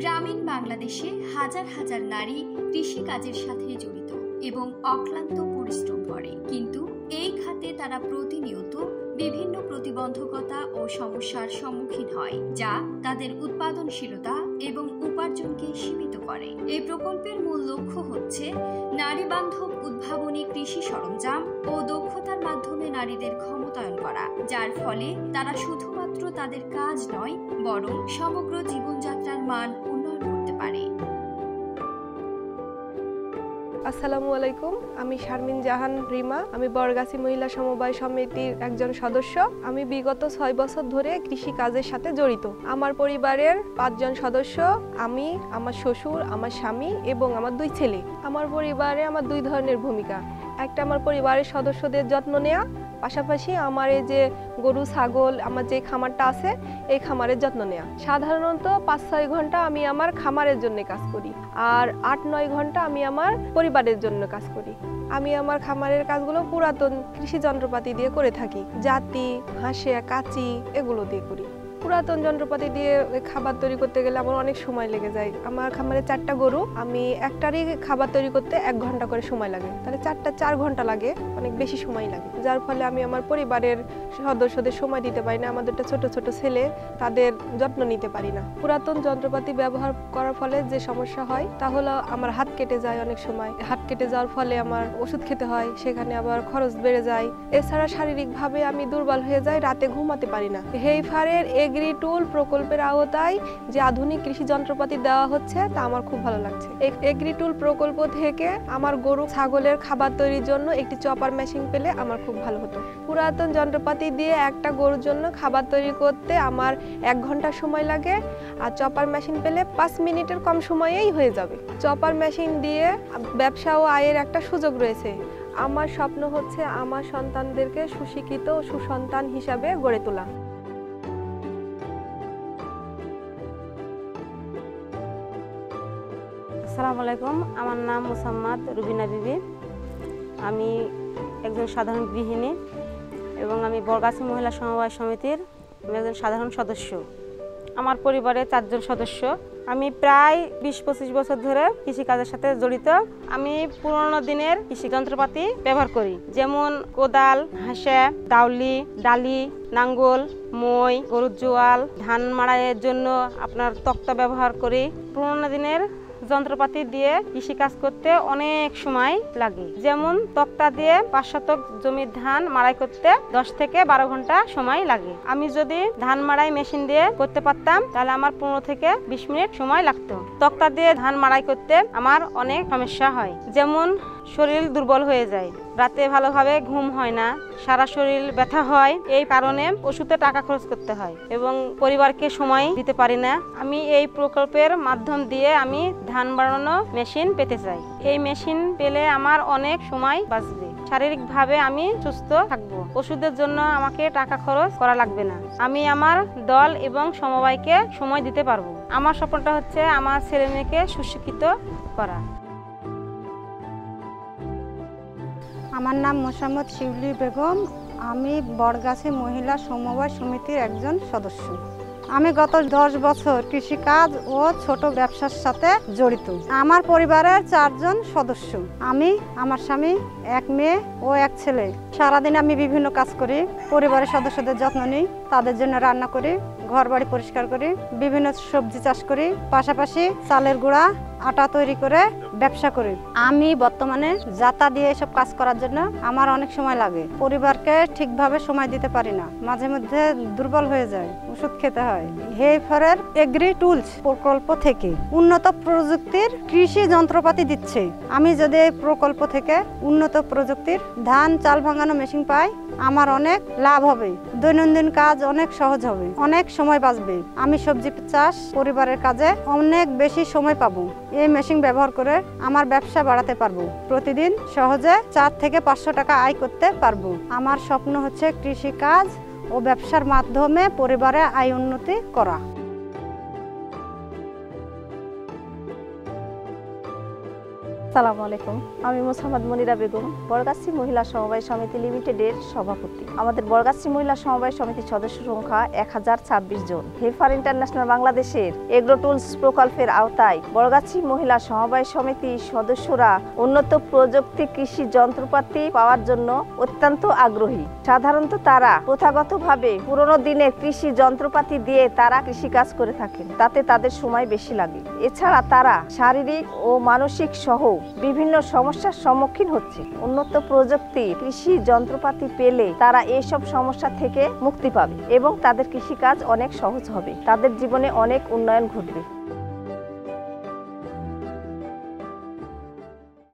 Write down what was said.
গ্রামীণ বাংলাদেশে হাজার হাজার নারী কৃষিকাজের সাথে জড়িত এবং অক্লান্ত পরিশ্রম করে, কিন্তু এই খাতে তারা প্রতিনিয়ত বিভিন্ন প্রতিবন্ধকতা ও সমস্যার সম্মুখীন হয়, যা তাদের উৎপাদনশীলতা এবং উপার্জনকে সীমিত করে। এই প্রকল্পের মূল লক্ষ্য হচ্ছে নারী বান্ধব উদ্ভাবনী কৃষি সরঞ্জাম ও দক্ষতার মাধ্যমে নারীদের ক্ষমতায়ন করা, যার ফলে তারা শুধুমাত্র তাদের কাজ নয়, বরং সমগ্র জীবনযাত্রার মান উন্নয়ন করতে পারে। আসসালামু আলাইকুম, আমি শারমিন জাহান রিমা। আমি বরগাছি মহিলা সমবায় সমিতির একজন সদস্য। আমি বিগত 6 বছর ধরে কৃষি কাজের সাথে জড়িত। আমার পরিবারের 5 জন সদস্য, আমি, আমার শ্বশুর, আমার স্বামী এবং আমার 2 ছেলে। আমার পরিবারে আমার 2 ধরনের ভূমিকা। একটা আমার পরিবারের সদস্যদের যত্ন নেওয়া, পাশাপাশি আমার এই যে গরু ছাগল আমার যে খামারটা আছে এই খামারের যত্ন নেওয়া। সাধারণত 5-6 ঘন্টা আমি আমার খামারের জন্য কাজ করি, আর 8-9 ঘন্টা আমি আমার পরিবারের জন্য কাজ করি। আমি আমার খামারের কাজগুলো পুরাতন কৃষি যন্ত্রপাতি দিয়ে করে থাকি। জাতি, হাঁসিয়া, কাঁচি এগুলো দিয়ে করি। পুরাতন যন্ত্রপাতি দিয়ে খাবার তৈরি করতে গেলে আমার অনেক সময় লেগে যায়। আমার খামারে 4টা গরু, আমি একটারই খাবার তৈরি করতে 1 ঘন্টা করে সময় লাগে, তাহলে 4 ঘন্টা লাগে, অনেক বেশি সময় লাগে, যার ফলে আমি আমার পরিবারের সদস্যদের সময় দিতে পারি না। আমাদের ছোট ছোট ছেলে, তাদের যত্ন নিতে পারি না। পুরাতন যন্ত্রপাতি ব্যবহার করার ফলে যে সমস্যা হয় তা হলো আমার হাত কেটে যায়। অনেক সময় হাত কেটে যাওয়ার ফলে আমার ওষুধ খেতে হয়, সেখানে আবার খরচ বেড়ে যায়। এছাড়া শারীরিকভাবে আমি দুর্বল হয়ে যাই, রাতে ঘুমাতে পারি না। হেইফারের এগ্রি টুল প্রকল্পের আওতায় যে আধুনিক কৃষি যন্ত্রপাতি দেওয়া হচ্ছে তা আমার খুব ভালো লাগছে। এগ্রি টুল প্রকল্প থেকে আমার গরু ছাগলের খাবার তৈরির জন্য একটি চপার মেশিন পেলে আমার খুব ভালো হতো। পুরাতন যন্ত্রপাতি দিয়ে একটা গরুর জন্য খাবার তৈরি করতে আমার 1 ঘন্টা সময় লাগে, আর চপার মেশিন পেলে 5 মিনিটের কম সময়েই হয়ে যাবে। চপার মেশিন দিয়ে ব্যবসা ও আয়ের একটা সুযোগ রয়েছে। আমার স্বপ্ন হচ্ছে আমার সন্তানদেরকে সুশিক্ষিত ও সুসন্তান হিসাবে গড়ে তোলা। আসসালামু আলাইকুম, আমার নাম মোসাম্মদ রুবিনা বিবি। আমি একজন সাধারণ গৃহিণী এবং আমি বরগাছি মহিলা সমবায় সমিতির একজন সাধারণ সদস্য। আমার পরিবারে 4 জন সদস্য। আমি প্রায় 20-25 বছর ধরে কৃষিকাজের সাথে জড়িত। আমি পুরনো দিনের কৃষি যন্ত্রপাতি ব্যবহার করি, যেমন কোদাল, হাঁসা, দাউলি, ডালি, নাঙ্গল, মই, গরুর জোয়াল, ধান মাড়াইয়ের জন্য আপনার তক্তা ব্যবহার করি। পুরনো দিনের যন্ত্রপাতি দিয়ে কৃষিকাজ করতে অনেক সময় লাগে, যেমন তক্তা দিয়ে 5 শতক জমির ধান মাড়াই করতে 10 থেকে 12 ঘন্টা সময় লাগে। আমি যদি ধান মাড়াই মেশিন দিয়ে করতে পারতাম তাহলে আমার 15 থেকে 20 মিনিট সময় লাগতো। তক্তা দিয়ে ধান মাড়াই করতে আমার অনেক সমস্যা হয়, যেমন শরীর দুর্বল হয়ে যায়, রাতে ভালোভাবে ঘুম হয় না, সারা শরীর ব্যথা হয়। এই কারণে ওষুধে টাকা খরচ করতে হয় এবং পরিবারকে সময় দিতে পারি না। আমি এই প্রকল্পের মাধ্যম দিয়ে আমি ধান বাড়ানো মেশিন পেতে চাই। এই মেশিন পেলে আমার অনেক সময় বাঁচবে, শারীরিকভাবে আমি সুস্থ থাকবো, ওষুধের জন্য আমাকে টাকা খরচ করা লাগবে না। আমি আমার দল এবং সমবায়কে সময় দিতে পারবো। আমার স্বপ্নটা হচ্ছে আমার ছেলে মেয়েকে সুশিক্ষিত করা। আমার নাম মোসাম্মদ শিউলি বেগম। আমি বরগাছি মহিলা সমবায় সমিতির একজন সদস্য। আমি গত 10 বছর কৃষিকাজ ও ছোট ব্যবসার সাথে জড়িত। আমার পরিবারের 4 জন সদস্য, আমি, আমার স্বামী, 1 মেয়ে ও 1 ছেলে। সারাদিন আমি বিভিন্ন কাজ করি, পরিবারের সদস্যদের যত্ন নিই, তাদের জন্য রান্না করি, ঘর বাড়ি পরিষ্কার করি, বিভিন্ন সবজি চাষ করি, পাশাপাশি চালের গুঁড়া, আটা তৈরি করে ব্যবসা করি। আমি বর্তমানে জাতা দিয়ে এসব কাজ করার জন্য আমার অনেক সময় লাগে, পরিবারকে ঠিকভাবে সময় দিতে পারি না, মাঝে মধ্যে দুর্বল হয়ে যায়, ওষুধ খেতে হয়। হেইফারের এগ্রি টুলস প্রকল্প থেকে উন্নত প্রযুক্তির কৃষি যন্ত্রপাতি দিচ্ছে। আমি যদি এই প্রকল্প থেকে উন্নত প্রযুক্তির ধান চাল ভাঙানো মেশিন পাই, আমার অনেক লাভ হবে, দৈনন্দিন কাজ অনেক সহজ হবে, অনেক সময় বাঁচবে। আমি সবজি চাষ, পরিবারের কাজে অনেক বেশি সময় পাবো। এই মেশিন ব্যবহার করে আমার ব্যবসা বাড়াতে পারবো, প্রতিদিন সহজে 4 থেকে 500 টাকা আয় করতে পারবো। আমার স্বপ্ন হচ্ছে কৃষিকাজ ও ব্যবসার মাধ্যমে পরিবারে আয় উন্নতি করা। আসসালামু আলাইকুম। আমি মোসাম্মদ মনিরা বেগম, বরগাছি মহিলা সমবায় সমিতি লিমিটেডের সভাপতি। আমাদের বরগাছি মহিলা সমবায় সমিতির সদস্য সংখ্যা 1026 জন। হেফার ইন্টারন্যাশনাল বাংলাদেশের এগ্রো টুলস প্রকল্পের আওতায় বরগাছি মহিলা সমবায় সমিতির সদস্যরা উন্নত প্রযুক্তি কৃষি যন্ত্রপাতি পাওয়ার জন্য অত্যন্ত আগ্রহী। সাধারণত তারা প্রথাগতভাবে পুরনো দিনের কৃষি যন্ত্রপাতি দিয়ে তারা কৃষিকাজ করে থাকেন, তাতে তাদের সময় বেশি লাগে। এছাড়া তারা শারীরিক ও মানসিক সহ বিভিন্ন সমস্যার সম্মুখীন হচ্ছে। উন্নত প্রযুক্তি কৃষি যন্ত্রপাতি পেলে তারা এইসব সমস্যা থেকে মুক্তি পাবে এবং তাদের কৃষিকাজ অনেক সহজ হবে, তাদের জীবনে অনেক উন্নয়ন ঘটবে।